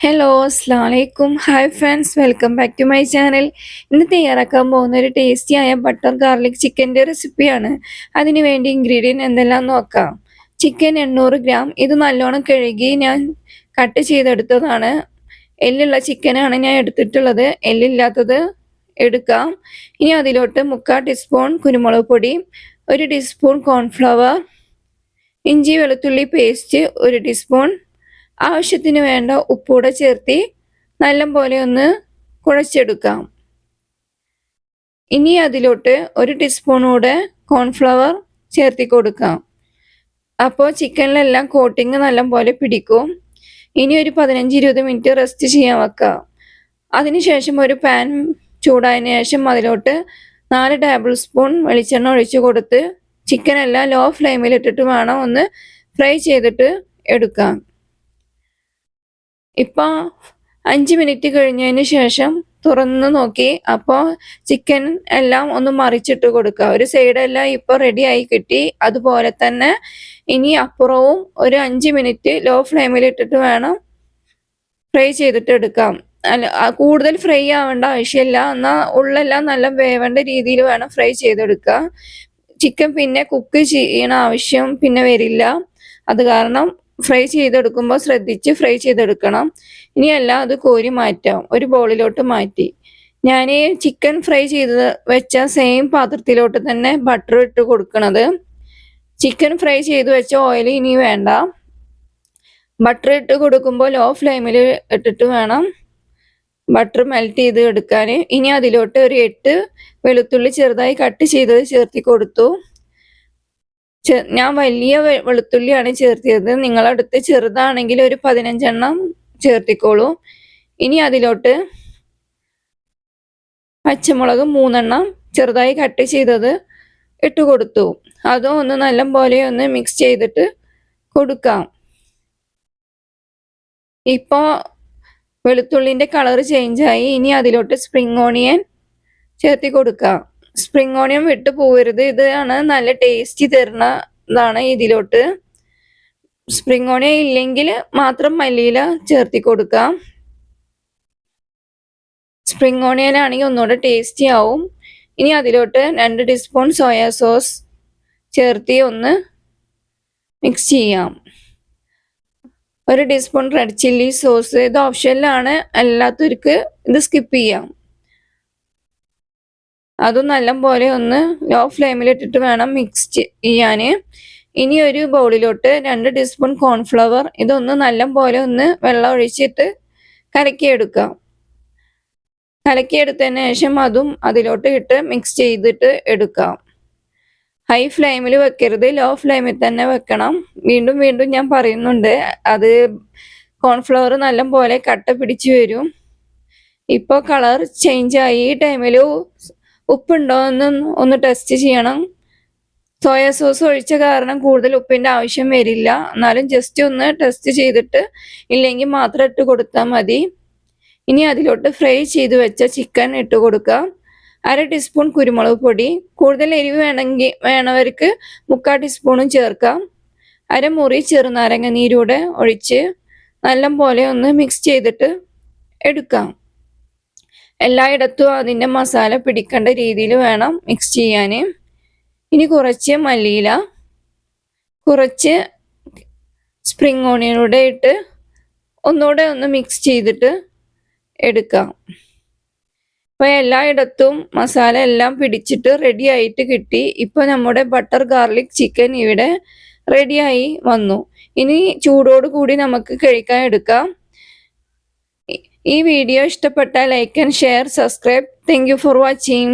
Hello അസ്സലാമലൈക്കും hi friends welcome back to my channel. ഇന്ന് തയ്യാറാക്കാൻ പോകുന്ന ഒരു ടേസ്റ്റിയായ ബട്ടർ ഗാർലിക് ചിക്കൻ്റെ റെസിപ്പിയാണ്. അതിന് വേണ്ടി ഇൻഗ്രീഡിയൻറ്റ് എന്തെല്ലാം നോക്കാം. Chicken 800 gram. ഇത് നല്ലോണം കഴുകി ഞാൻ കട്ട് ചെയ്തെടുത്തതാണ്. എല്ലുള്ള ചിക്കനാണ് ഞാൻ എടുത്തിട്ടുള്ളത്. എല്ലില്ലാത്തത് എടുക്കാം. ഇനി അതിലോട്ട് 3/4 ടീസ്പൂൺ കുരുമുളക് പൊടി, 1 ടീസ്പൂൺ കോൺഫ്ലവർ, ഇഞ്ചി വെളുത്തുള്ളി പേസ്റ്റ് 1 ടീസ്പൂൺ, ആവശ്യത്തിന് വേണ്ട ഉപ്പൂടെ ചേർത്തി നല്ലപോലെ ഒന്ന് കുഴച്ചെടുക്കാം. ഇനി അതിലോട്ട് 1 ടീസ്പൂൺ കൂടെ കോൺഫ്ലവർ ചേർത്തി കൊടുക്കാം. അപ്പോൾ ചിക്കനിലെല്ലാം കോട്ടിങ് നല്ലപോലെ പിടിക്കും. ഇനി ഒരു 15-20 മിനിറ്റ് റെസ്റ്റ് ചെയ്യാൻ വെക്കാം. അതിനുശേഷം ഒരു പാൻ ചൂടായതിനു ശേഷം അതിലോട്ട് 4 ടേബിൾ സ്പൂൺ വെളിച്ചെണ്ണ ഒഴിച്ചു കൊടുത്ത് ചിക്കനെല്ലാം ലോ ഫ്ലെയിമിൽ ഇട്ടിട്ട് വേണം ഒന്ന് ഫ്രൈ ചെയ്തിട്ട് എടുക്കാം. ഇപ്പോൾ 5 മിനിറ്റ് കഴിഞ്ഞതിന് ശേഷം തുറന്ന് നോക്കി. അപ്പോൾ ചിക്കൻ എല്ലാം ഒന്ന് മറിച്ചിട്ട് കൊടുക്കുക. ഒരു സൈഡെല്ലാം ഇപ്പോൾ റെഡി ആയി കിട്ടി. അതുപോലെ തന്നെ ഇനി അപ്പുറവും ഒരു 5 മിനിറ്റ് ലോ ഫ്ലെയിമിൽ ഇട്ടിട്ട് വേണം ഫ്രൈ ചെയ്തിട്ട് എടുക്കാം. കൂടുതൽ ഫ്രൈ ആവേണ്ട ആവശ്യമില്ല. എന്നാൽ ഉള്ളെല്ലാം നല്ല വേവേണ്ട രീതിയിൽ വേണം ഫ്രൈ ചെയ്തെടുക്കുക. ചിക്കൻ പിന്നെ കുക്ക് ചെയ്യണ ആവശ്യം പിന്നെ വരില്ല. അത് കാരണം ഫ്രൈ ചെയ്തെടുക്കുമ്പോൾ ശ്രദ്ധിച്ച് ഫ്രൈ ചെയ്തെടുക്കണം. ഇനിയെല്ലാം അത് കോരി മാറ്റാം. ഒരു ബൗളിലോട്ട് മാറ്റി ഞാൻ ചിക്കൻ ഫ്രൈ ചെയ്ത് വെച്ച സെയിം പാത്രത്തിലോട്ട് തന്നെ ബട്ടർ ഇട്ട് കൊടുക്കണത്. ചിക്കൻ ഫ്രൈ ചെയ്ത് വെച്ച ഓയിൽ ഇനി വേണ്ട. ബട്ടർ ഇട്ട് കൊടുക്കുമ്പോൾ ലോ ഫ്ലെയിമിൽ ഇട്ടിട്ട് വേണം ബട്ടർ മെൽറ്റ് ചെയ്ത് എടുക്കാൻ. ഇനി അതിലോട്ട് ഒരു 8 വെളുത്തുള്ളി ചെറുതായി കട്ട് ചെയ്തത് ചേർത്തി കൊടുത്തു. ഞാൻ വലിയ വെളുത്തുള്ളിയാണ് ചേർത്തിയത്. നിങ്ങളടുത്ത് ചെറുതാണെങ്കിൽ ഒരു 15 എണ്ണം ചേർത്തിക്കോളൂ. ഇനി അതിലോട്ട് പച്ചമുളക് 3 എണ്ണം ചെറുതായി കട്ട് ചെയ്തത് ഇട്ട് കൊടുത്തു. അതും ഒന്ന് നല്ലപോലെ ഒന്ന് മിക്സ് ചെയ്തിട്ട് കൊടുക്കാം. ഇപ്പോൾ വെളുത്തുള്ളിൻ്റെ കളർ ചേഞ്ചായി. ഇനി അതിലോട്ട് സ്പ്രിംഗ് ഓണിയൻ ചേർത്തി കൊടുക്കാം. സ്പ്രിംഗ് ഓണിയൻ വിട്ടു പോകരുത്. ഇതാണ് നല്ല ടേസ്റ്റ് തരുന്നതാണ്. ഇതിലോട്ട് സ്പ്രിംഗ് ഓണിയൻ ഇല്ലെങ്കിൽ മാത്രം മല്ലിയില ചേർത്തി കൊടുക്കാം. സ്പ്രിംഗ് ഓണിയൻ ആണെങ്കിൽ ഒന്നുകൂടെ ടേസ്റ്റി ആവും. ഇനി അതിലോട്ട് 2 ടീസ്പൂൺ സോയാ സോസ് ചേർത്തി ഒന്ന് മിക്സ് ചെയ്യാം. 1 ടീസ്പൂൺ റെഡ് ചില്ലി സോസ്. ഇത് ഓപ്ഷനിലാണ്, അല്ലാത്തവർക്ക് ഇത് സ്കിപ്പ് ചെയ്യാം. അതും നല്ലപോലെ ഒന്ന് ലോ ഫ്ലെയിമിൽ ഇട്ടിട്ട് വേണം മിക്സ് ചെയ്യാൻ. ഇനി ഒരു ബൗളിലോട്ട് 2 ടീസ്പൂൺ കോൺഫ്ലവർ, ഇതൊന്ന് നല്ലപോലെ ഒന്ന് വെള്ളം ഒഴിച്ചിട്ട് കലക്കിയെടുക്കാം. കലക്കിയെടുത്തതിന് ശേഷം അതും അതിലോട്ട് ഇട്ട് മിക്സ് ചെയ്തിട്ട് എടുക്കാം. ഹൈ ഫ്ലെയിമിൽ വെക്കരുത്, ലോ ഫ്ലെയിമിൽ തന്നെ വെക്കണം. വീണ്ടും വീണ്ടും ഞാൻ പറയുന്നുണ്ട്. അത് കോൺഫ്ലവർ നല്ലപോലെ കട്ട പിടിച്ച് വരും. ഇപ്പോൾ കളർ ചേഞ്ചായി. ഈ ടൈമിൽ ഉപ്പുണ്ടോ എന്ന് ഒന്ന് ടെസ്റ്റ് ചെയ്യണം. സോയ സോസ് ഒഴിച്ച കാരണം കൂടുതൽ ഉപ്പിൻ്റെ ആവശ്യം വരില്ല. എന്നാലും ജസ്റ്റ് ഒന്ന് ടെസ്റ്റ് ചെയ്തിട്ട് ഇല്ലെങ്കിൽ മാത്രം ഇട്ട് കൊടുത്താൽ മതി. ഇനി അതിലോട്ട് ഫ്രൈ ചെയ്ത് വെച്ച ചിക്കൻ ഇട്ട് കൊടുക്കുക. 1/2 ടീസ്പൂൺ കുരുമുളക് പൊടി. കൂടുതൽ എരിവ് വേണവർക്ക് 3/4 ടീസ്പൂണും ചേർക്കാം. 1/2 മുറി ചെറുനാരങ്ങ നീരൂടെ ഒഴിച്ച് നല്ലപോലെ ഒന്ന് മിക്സ് ചെയ്തിട്ട് എടുക്കാം. എല്ലായിടത്തും അതിൻ്റെ മസാല പിടിക്കേണ്ട രീതിയിൽ വേണം മിക്സ് ചെയ്യാൻ. ഇനി കുറച്ച് മല്ലിയില, കുറച്ച് സ്പ്രിംഗ് ഓണിയനൂടെ ഇട്ട് ഒന്നുകൂടെ ഒന്ന് മിക്സ് ചെയ്തിട്ട് എടുക്കാം. അപ്പോൾ എല്ലായിടത്തും മസാല എല്ലാം പിടിച്ചിട്ട് റെഡി ആയിട്ട് കിട്ടി. ഇപ്പോൾ നമ്മുടെ ബട്ടർ ഗാർലിക് ചിക്കൻ ഇവിടെ റെഡിയായി വന്നു. ഇനി ചൂടോട് കൂടി നമുക്ക് കഴിക്കാൻ എടുക്കാം. ഈ വീഡിയോ ഇഷ്ടപ്പെട്ടാൽ like and share, subscribe. Thank you for watching.